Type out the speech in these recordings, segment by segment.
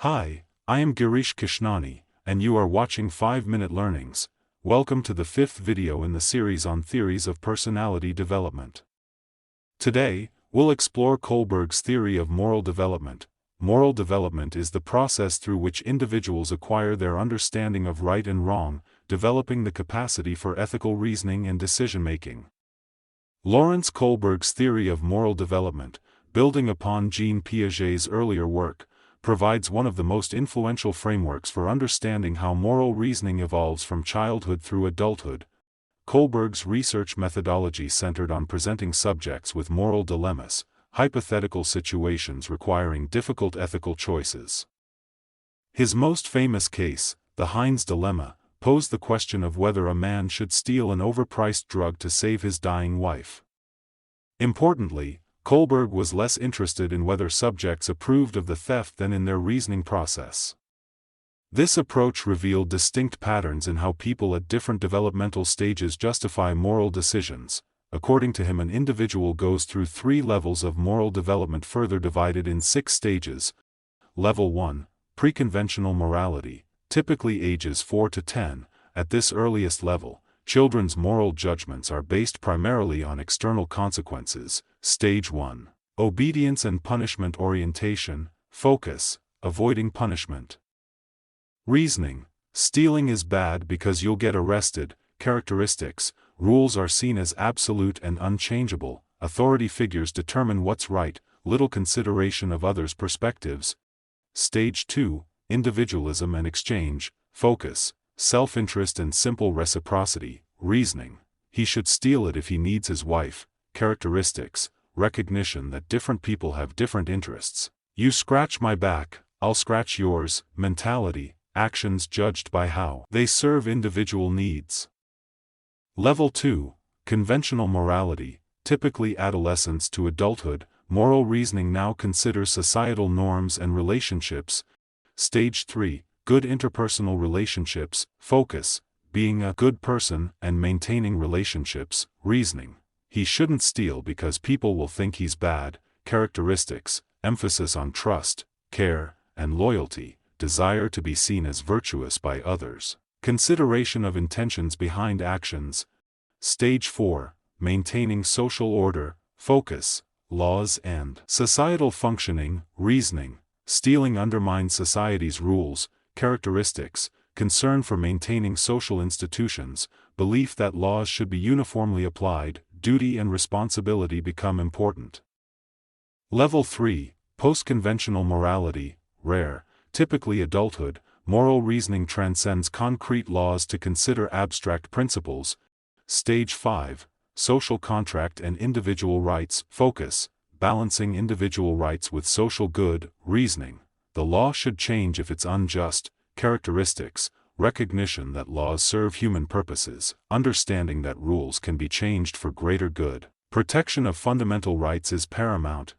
Hi, I am Girish Kishnani, and you are watching 5-Minute Learnings. Welcome to the 5th video in the series on theories of personality development. Today, we'll explore Kohlberg's theory of moral development. Moral development is the process through which individuals acquire their understanding of right and wrong, developing the capacity for ethical reasoning and decision-making. Lawrence Kohlberg's theory of moral development, building upon Jean Piaget's earlier work, provides one of the most influential frameworks for understanding how moral reasoning evolves from childhood through adulthood. Kohlberg's research methodology centered on presenting subjects with moral dilemmas, hypothetical situations requiring difficult ethical choices. His most famous case, the Heinz Dilemma, posed the question of whether a man should steal an overpriced drug to save his dying wife. Importantly, Kohlberg was less interested in whether subjects approved of the theft than in their reasoning process. This approach revealed distinct patterns in how people at different developmental stages justify moral decisions. According to him, an individual goes through 3 levels of moral development, further divided in 6 stages. Level 1, pre-conventional morality, typically ages 4 to 10. At this earliest level, children's moral judgments are based primarily on external consequences. Stage 1. Obedience and punishment orientation, focus, avoiding punishment. Reasoning. Stealing is bad because you'll get arrested. Characteristics. Rules are seen as absolute and unchangeable. Authority figures determine what's right, little consideration of others' perspectives. Stage 2. Individualism and exchange, focus, self-interest and simple reciprocity. Reasoning. He should steal it if he needs his wife. Characteristics. Recognition that different people have different interests. You scratch my back, I'll scratch yours. Mentality. Actions judged by how they serve individual needs. Level 2. Conventional morality, typically adolescence to adulthood. Moral reasoning now considers societal norms and relationships. Stage 3. Good interpersonal relationships, focus, being a good person and maintaining relationships. Reasoning. He shouldn't steal because people will think he's bad. Characteristics. Emphasis on trust, care, and loyalty. Desire to be seen as virtuous by others. Consideration of intentions behind actions. Stage 4. Maintaining social order, focus, laws and societal functioning. Reasoning. Stealing undermines society's rules. Characteristics. Concern for maintaining social institutions. Belief that laws should be uniformly applied. Duty and responsibility become important. Level 3. Post-conventional morality, rare, typically adulthood. Moral reasoning transcends concrete laws to consider abstract principles. Stage 5. Social contract and individual rights, focus, balancing individual rights with social good. Reasoning. The law should change if it's unjust. Characteristics. Recognition that laws serve human purposes, understanding that rules can be changed for greater good. Protection of fundamental rights is paramount.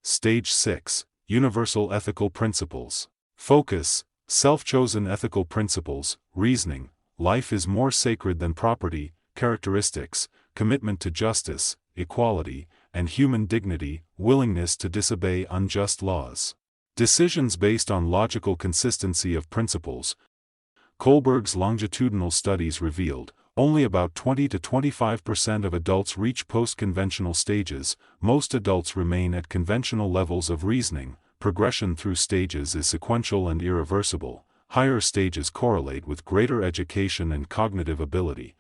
Stage 6. Universal ethical principles. Focus, self-chosen ethical principles. Reasoning. Life is more sacred than property. Characteristics. Commitment to justice, equality, and human dignity. Willingness to disobey unjust laws. Decisions based on logical consistency of principles. Kohlberg's longitudinal studies revealed, only about 20 to 25% of adults reach post-conventional stages. Most adults remain at conventional levels of reasoning. Progression through stages is sequential and irreversible. Higher stages correlate with greater education and cognitive ability.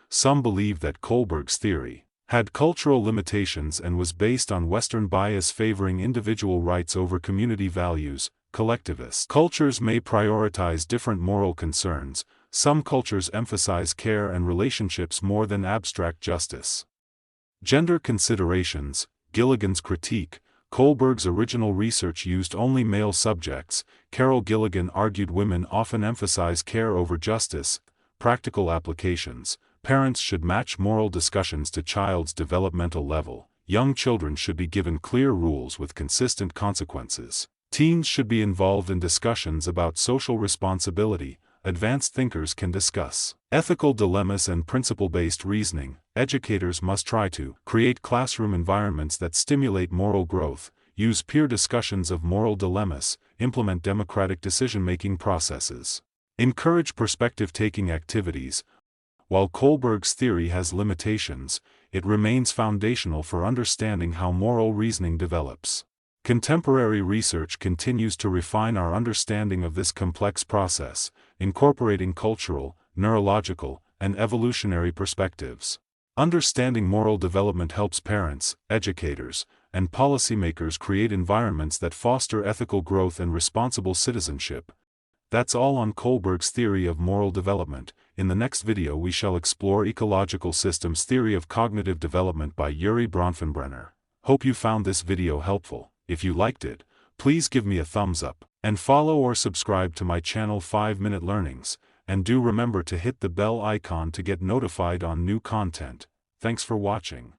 Some believe that Kohlberg's theory had cultural limitations and was based on Western bias favoring individual rights over community values. Collectivist cultures may prioritize different moral concerns. Some cultures emphasize care and relationships more than abstract justice. Gender considerations. Gilligan's critique. Kohlberg's original research used only male subjects. Carol Gilligan argued women often emphasize care over justice. Practical applications. Parents should match moral discussions to child's developmental level. Young children should be given clear rules with consistent consequences. Teens should be involved in discussions about social responsibility. Advanced thinkers can discuss ethical dilemmas and principle-based reasoning. Educators must try to create classroom environments that stimulate moral growth. Use peer discussions of moral dilemmas. implement democratic decision-making processes, encourage perspective-taking activities. While Kohlberg's theory has limitations, it remains foundational for understanding how moral reasoning develops. Contemporary research continues to refine our understanding of this complex process, incorporating cultural, neurological, and evolutionary perspectives. Understanding moral development helps parents, educators, and policymakers create environments that foster ethical growth and responsible citizenship. That's all on Kohlberg's theory of moral development. In the next video we shall explore ecological systems theory of cognitive development by Yuri Bronfenbrenner. Hope you found this video helpful. If you liked it, please give me a thumbs up, and follow or subscribe to my channel 5-Minute Learnings, and do remember to hit the bell icon to get notified on new content. Thanks for watching.